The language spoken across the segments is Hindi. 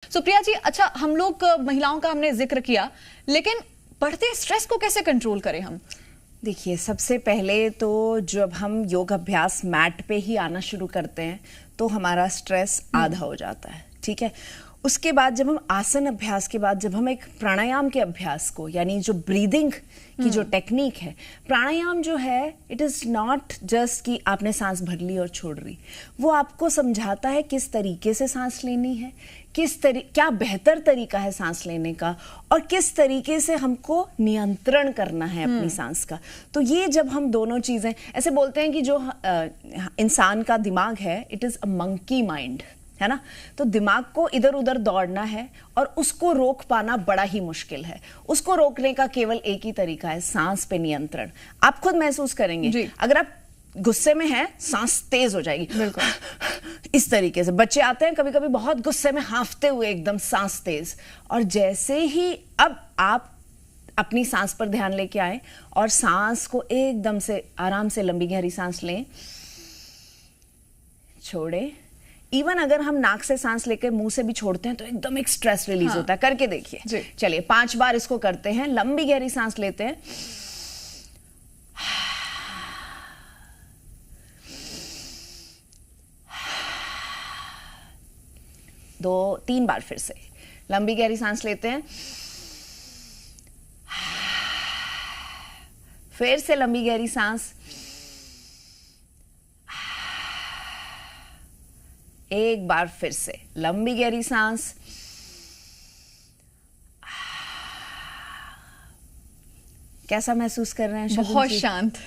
सुप्रिया जी, अच्छा हम लोग महिलाओं का हमने जिक्र किया, लेकिन बढ़ते स्ट्रेस को कैसे कंट्रोल करें हम? देखिए, सबसे पहले तो जब हम योग अभ्यास मैट पे ही आना शुरू करते हैं तो हमारा स्ट्रेस आधा हो जाता है, ठीक है। उसके बाद जब हम आसन अभ्यास के बाद जब हम एक प्राणायाम के अभ्यास को, यानी जो ब्रीदिंग की जो टेक्निक है, प्राणायाम जो है इट इज नॉट जस्ट कि आपने सांस भर ली और छोड़ दी। वो आपको समझाता है किस तरीके से सांस लेनी है, क्या बेहतर तरीका है सांस लेने का, और किस तरीके से हमको नियंत्रण करना है अपनी सांस का। तो ये जब हम दोनों चीजें, ऐसे बोलते हैं कि जो इंसान का दिमाग है it is a monkey mind, है ना। तो दिमाग को इधर उधर दौड़ना है और उसको रोक पाना बड़ा ही मुश्किल है। उसको रोकने का केवल एक ही तरीका है, सांस पे नियंत्रण। आप खुद महसूस करेंगे, अगर आप गुस्से में हैं, सांस तेज हो जाएगी, बिल्कुल इस तरीके से। बच्चे आते हैं कभी कभी बहुत गुस्से में हांफते हुए, एकदम सांस तेज। और जैसे ही अब आप अपनी सांस पर ध्यान लेके आए और सांस को एकदम से आराम से लंबी गहरी सांस लें, छोड़े। इवन अगर हम नाक से सांस लेकर मुंह से भी छोड़ते हैं तो एकदम एक स्ट्रेस रिलीज होता है। करके देखिए, चलिए 5 बार इसको करते हैं। लंबी गहरी सांस लेते हैं, 2-3 बार फिर से लंबी गहरी सांस लेते हैं, फिर से लंबी गहरी सांस, एक बार फिर से लंबी गहरी सांस, कैसा महसूस कर रहे हैं? बहुत शांत,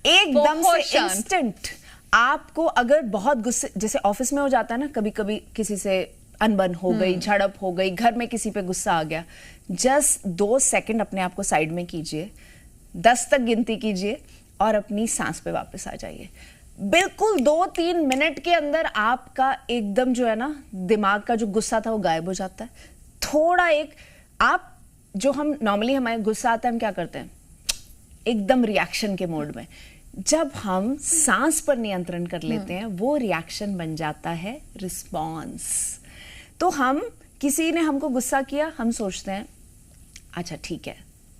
एकदम से इंस्टेंट। आपको अगर बहुत गुस्से, जैसे ऑफिस में हो जाता है ना, कभी कभी किसी से अनबन हो गई, झड़प हो गई, घर में किसी पे गुस्सा आ गया, जस्ट 2 सेकंड अपने आप को साइड में कीजिए, 10 तक गिनती कीजिए और अपनी सांस पे वापस आ जाइए। बिल्कुल 2-3 मिनट के अंदर आपका एकदम जो है ना, दिमाग का जो गुस्सा था वो गायब हो जाता है। थोड़ा एक आप जो हम नॉर्मली हमारे गुस्सा आता है, हम क्या करते हैं, एकदम रिएक्शन के मोड में। जब हम सांस पर नियंत्रण कर लेते हैं, वो रिएक्शन बन जाता है रिस्पॉन्स। तो हम, किसी ने हमको गुस्सा किया, हम सोचते हैं अच्छा ठीक है,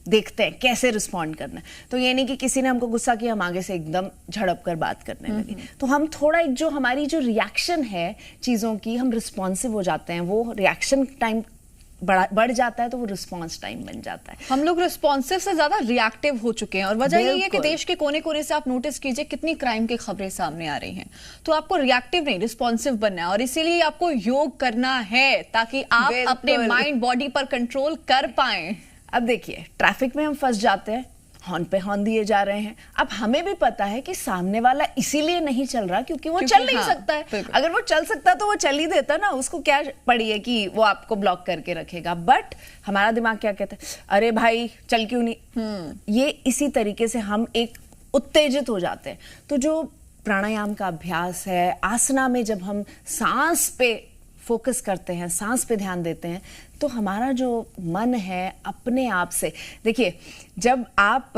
देखते हैं कैसे रिस्पॉन्ड करना है। तो ये नहीं कि किसी ने हमको गुस्सा किया, हम आगे से एकदम झड़प कर बात करने लगे। तो हम थोड़ा एक जो हमारी जो रिएक्शन है चीज़ों की, हम रिस्पॉन्सिव हो जाते हैं, वो रिएक्शन टाइम बढ़ जाता है तो वो रिस्पॉन्स टाइम बन जाता है। हम लोग रिस्पॉन्सिव से ज्यादा रिएक्टिव हो चुके हैं, और वजह यही है कि देश के कोने कोने से आप नोटिस कीजिए कितनी क्राइम की खबरें सामने आ रही हैं। तो आपको रिएक्टिव नहीं, रिस्पॉन्सिव बनना है, और इसीलिए आपको योग करना है ताकि आप अपने माइंड बॉडी पर कंट्रोल कर पाएं। अब देखिए, ट्रैफिक में हम फंस जाते हैं, हॉर्न पे हॉर्न दिए जा रहे हैं। अब हमें भी पता है कि सामने वाला इसीलिए नहीं चल रहा क्योंकि वो चल नहीं सकता है। अगर वो चल सकता तो वो चल ही देता ना, उसको क्या पड़ी है कि वो आपको ब्लॉक करके रखेगा। बट हमारा दिमाग क्या कहता है, अरे भाई चल क्यों नहीं। ये इसी तरीके से हम एक उत्तेजित हो जाते हैं। तो जो प्राणायाम का अभ्यास है, आसना में जब हम सांस पे फोकस करते हैं, सांस पे ध्यान देते हैं, तो हमारा जो मन है अपने आप से, देखिए जब आप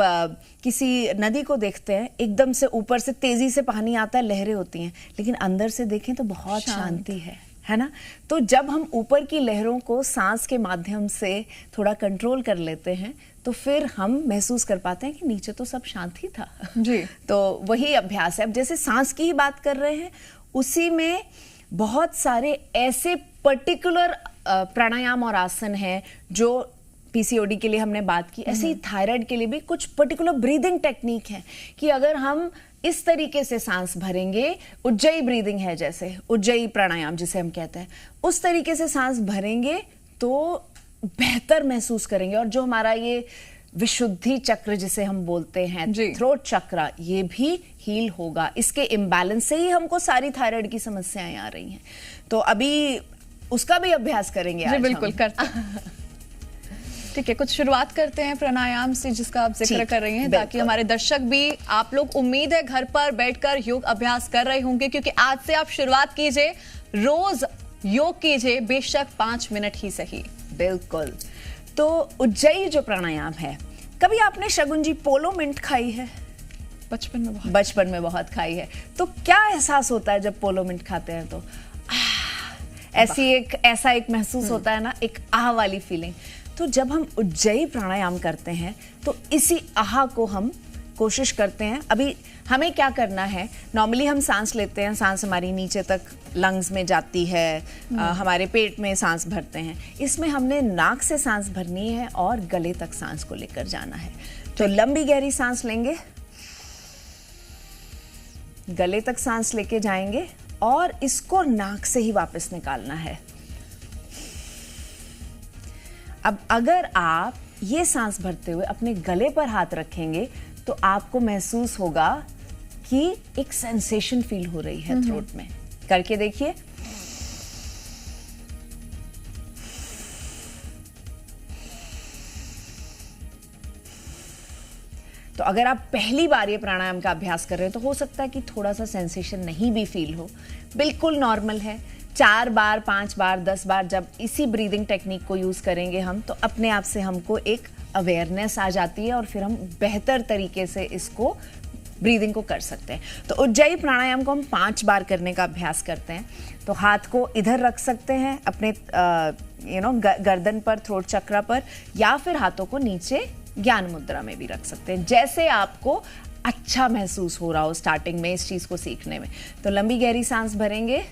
किसी नदी को देखते हैं, एकदम से ऊपर से तेजी से पानी आता है, लहरें होती हैं, लेकिन अंदर से देखें तो बहुत शांति है ना। तो जब हम ऊपर की लहरों को सांस के माध्यम से थोड़ा कंट्रोल कर लेते हैं, तो फिर हम महसूस कर पाते हैं कि नीचे तो सब शांति था जी। तो वही अभ्यास है। अब जैसे सांस की ही बात कर रहे हैं, उसी में बहुत सारे ऐसे पर्टिकुलर प्राणायाम और आसन हैं जो पीसीओडी के लिए हमने बात की, ऐसे ही थायराइड के लिए भी कुछ पर्टिकुलर ब्रीदिंग टेक्निक है कि अगर हम इस तरीके से सांस भरेंगे, उज्जयी ब्रीदिंग है, जैसे उज्जयी प्राणायाम जिसे हम कहते हैं, उस तरीके से सांस भरेंगे तो बेहतर महसूस करेंगे। और जो हमारा ये विशुद्धि चक्र जिसे हम बोलते हैं, थ्रोट चक्र, ये भी हील होगा। इसके इम्बैलेंस से ही हमको सारी थायराइड की समस्याएं आ रही हैं। तो अभी उसका भी अभ्यास करेंगे आज। बिल्कुल करते हैं। ठीक है, कुछ शुरुआत करते हैं प्राणायाम से जिसका आप जिक्र कर रही हैं, ताकि हमारे दर्शक भी, आप लोग उम्मीद है घर पर बैठकर योग अभ्यास कर रहे होंगे, क्योंकि आज से आप शुरुआत कीजिए, रोज योग कीजिए, बेशक 5 मिनट ही सही। बिल्कुल। तो उज्जयी जो प्राणायाम है, कभी आपने शगुन पोलो मिंट खाई है? बचपन में बहुत खाई है। तो क्या एहसास होता है जब पोलो मिंट खाते हैं? तो ऐसा एक महसूस होता है ना, एक आह वाली फीलिंग। तो जब हम उज्जयी प्राणायाम करते हैं तो इसी आह को हम कोशिश करते हैं। अभी हमें क्या करना है, नॉर्मली हम सांस लेते हैं, सांस हमारी नीचे तक लंग्स में जाती है, हमारे पेट में सांस भरते हैं। इसमें हमने नाक से सांस भरनी है और गले तक सांस को लेकर जाना है। तो लंबी गहरी सांस लेंगे, गले तक सांस लेके जाएंगे और इसको नाक से ही वापस निकालना है। अब अगर आप ये सांस भरते हुए अपने गले पर हाथ रखेंगे तो आपको महसूस होगा कि एक सेंसेशन फील हो रही है थ्रोट में। करके देखिए। तो अगर आप पहली बार ये प्राणायाम का अभ्यास कर रहे हो तो हो सकता है कि थोड़ा सा सेंसेशन नहीं भी फील हो, बिल्कुल नॉर्मल है। 4 बार, 5 बार, 10 बार जब इसी ब्रीदिंग टेक्निक को यूज करेंगे हम, तो अपने आप से हमको एक अवेयरनेस आ जाती है और फिर हम बेहतर तरीके से इसको ब्रीदिंग को कर सकते हैं। तो उज्जयी प्राणायाम को हम 5 बार करने का अभ्यास करते हैं। तो हाथ को इधर रख सकते हैं अपने गर्दन पर, थ्रोट चक्रा पर, या फिर हाथों को नीचे ज्ञान मुद्रा में भी रख सकते हैं, जैसे आपको अच्छा महसूस हो रहा हो स्टार्टिंग में इस चीज को सीखने में। तो लंबी गहरी सांस भरेंगे,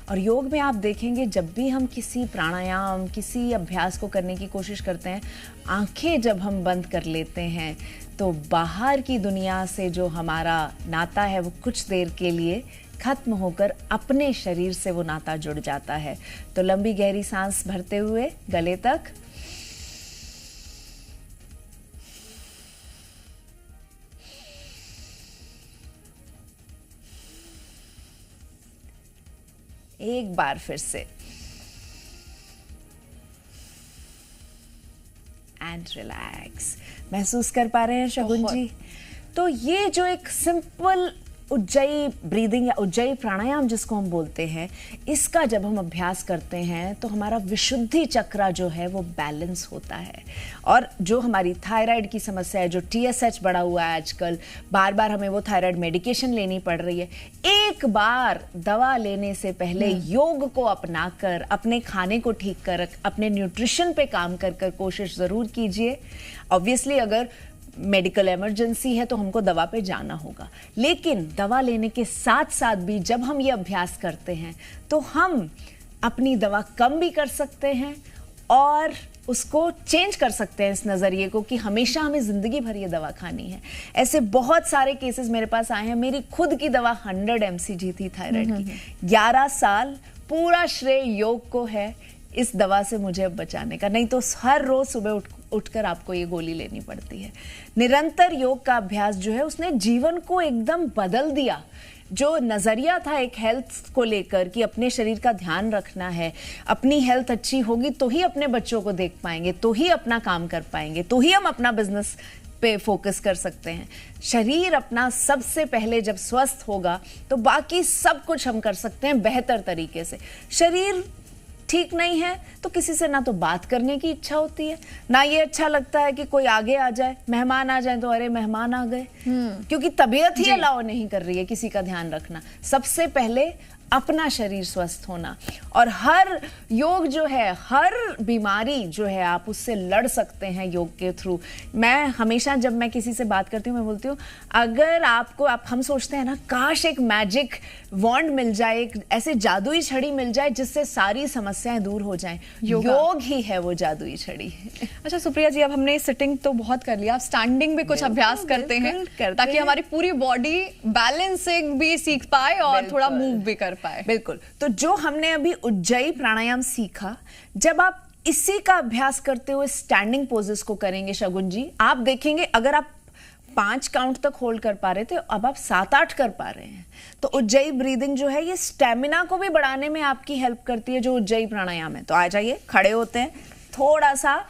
और योग में आप देखेंगे जब भी हम किसी प्राणायाम, किसी अभ्यास को करने की कोशिश करते हैं, आंखें जब हम बंद कर लेते हैं तो बाहर की दुनिया से जो हमारा नाता है वो कुछ देर के लिए खत्म होकर अपने शरीर से वो नाता जुड़ जाता है। तो लंबी गहरी सांस भरते हुए गले तक, एक बार फिर से, एंड रिलैक्स। महसूस कर पा रहे हैं शगुन जी? तो ये जो एक सिंपल उज्जयी ब्रीदिंग या उज्जयी प्राणायाम जिसको हम बोलते हैं, इसका जब हम अभ्यास करते हैं तो हमारा विशुद्धि चक्रा जो है वो बैलेंस होता है। और जो हमारी थायराइड की समस्या है, जो TSH बढ़ा हुआ है आजकल, बार बार हमें वो थायराइड मेडिकेशन लेनी पड़ रही है, एक बार दवा लेने से पहले योग को अपनाकर, अपने खाने को ठीक कर, अपने न्यूट्रिशन पे काम कर कोशिश जरूर कीजिए। ऑब्वियसली अगर मेडिकल इमरजेंसी है तो हमको दवा पे जाना होगा, लेकिन दवा लेने के साथ साथ भी जब हम ये अभ्यास करते हैं तो हम अपनी दवा कम भी कर सकते हैं और उसको चेंज कर सकते हैं इस नज़रिए को कि हमेशा हमें ज़िंदगी भर ये दवा खानी है। ऐसे बहुत सारे केसेस मेरे पास आए हैं। मेरी खुद की दवा 100 mcg थी थायराइड की। 11 साल पूरा श्रेय योग को है इस दवा से मुझे अब बचाने का, नहीं तो हर रोज सुबह उठकर आपको ये गोली लेनी पड़ती है। निरंतर योग का अभ्यास जो है उसने जीवन को एकदम बदल दिया। जो नजरिया था एक हेल्थ को लेकर कि अपने शरीर का ध्यान रखना है, अपनी हेल्थ अच्छी होगी तो ही अपने बच्चों को देख पाएंगे, तो ही अपना काम कर पाएंगे, तो ही हम अपना बिजनेस पे फोकस कर सकते हैं। शरीर अपना सबसे पहले जब स्वस्थ होगा तो बाकी सब कुछ हम कर सकते हैं बेहतर तरीके से। शरीर ठीक नहीं है तो किसी से ना तो बात करने की इच्छा होती है, ना ये अच्छा लगता है कि कोई आगे आ जाए, मेहमान आ जाए तो अरे मेहमान आ गए, क्योंकि तबीयत ही अलाउ नहीं कर रही है किसी का ध्यान रखना। सबसे पहले अपना शरीर स्वस्थ होना, और हर योग जो है, हर बीमारी जो है आप उससे लड़ सकते हैं योग के थ्रू। मैं हमेशा जब मैं किसी से बात करती हूँ मैं बोलती हूँ अगर आपको हम सोचते हैं ना काश एक मैजिक वॉन्ड मिल जाए, एक ऐसे जादुई छड़ी मिल जाए जिससे सारी समस्याएं दूर हो जाएं, योग ही है वो जादुई छड़ी। अच्छा सुप्रिया जी, अब हमने सिटिंग तो बहुत कर लिया, अब स्टैंडिंग में कुछ अभ्यास करते हैं ताकि हमारी पूरी बॉडी बैलेंसिंग भी सीख पाए और थोड़ा मूव भी कर पाए। बिल्कुल। तो जो हमने अभी उज्जयी प्राणायाम सीखा, जब आप इसी का अभ्यास करते हुए स्टैंडिंग पोजेस को करेंगे शगुन जी, आप देखेंगे अगर आप 5 काउंट तक होल्ड कर पा रहे थे, अब आप 7-8 कर पा रहे हैं। तो उज्जयी ब्रीदिंग जो है ये स्टेमिना को भी बढ़ाने में आपकी हेल्प करती है, जो उज्जयी प्राणायाम है। तो आ जाइए, खड़े होते हैं, थोड़ा सा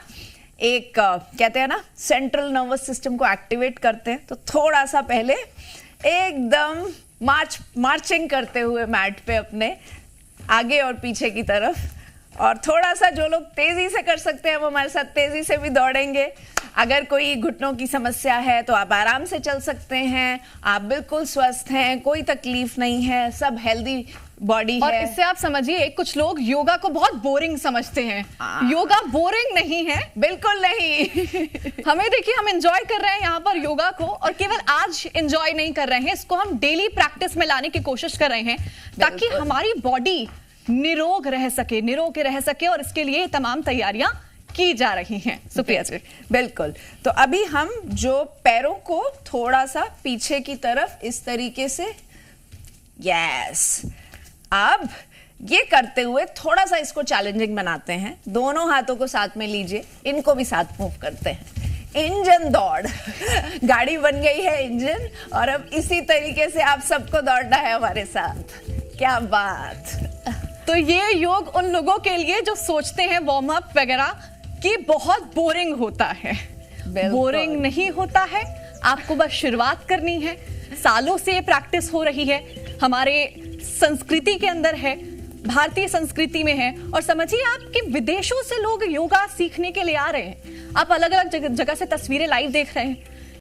एक कहते हैं ना सेंट्रल नर्वस सिस्टम को एक्टिवेट करते हैं। तो थोड़ा सा पहले एकदम मार्चिंग करते हुए मैट पे अपने आगे और पीछे की तरफ और थोड़ा सा जो लोग तेजी से कर सकते हैं वो हमारे साथ तेजी से भी दौड़ेंगे। अगर कोई घुटनों की समस्या है तो आप आराम से चल सकते हैं, आप बिल्कुल स्वस्थ हैं, कोई तकलीफ नहीं है, सब हेल्दी बॉडी है। और इससे आप समझिए, कुछ लोग योगा को बहुत बोरिंग समझते हैं। योगा बोरिंग नहीं है, बिल्कुल नहीं। हमें देखिए, हम एंजॉय कर रहे हैं यहाँ पर योगा को, और केवल आज एंजॉय नहीं कर रहे हैं, इसको हम डेली प्रैक्टिस में लाने की कोशिश कर रहे हैं ताकि हमारी बॉडी निरोग रह सके, और इसके लिए तमाम तैयारियां की जा रही हैं। सुप्रिया जी, बिल्कुल। तो अभी हम जो पैरों को थोड़ा सा पीछे की तरफ इस तरीके से, यस, अब ये करते हुए थोड़ा सा इसको चैलेंजिंग बनाते हैं। दोनों हाथों को साथ में लीजिए, इनको भी साथ मूव करते हैं। इंजन दौड़ गाड़ी बन गई है इंजन, और अब इसी तरीके से आप सबको दौड़ना है हमारे साथ। क्या बात। तो ये योग उन लोगों के लिए जो सोचते हैं वार्म अप वगैरह कि बहुत बोरिंग होता है। बोरिंग नहीं होता है, आपको बस शुरुआत करनी है। सालों से ये प्रैक्टिस हो रही है, हमारे संस्कृति के अंदर है, भारतीय संस्कृति में है। और समझिए आप कि विदेशों से लोग योगा सीखने के लिए आ रहे हैं। आप अलग अलग जगह से तस्वीरें लाइव देख रहे हैं।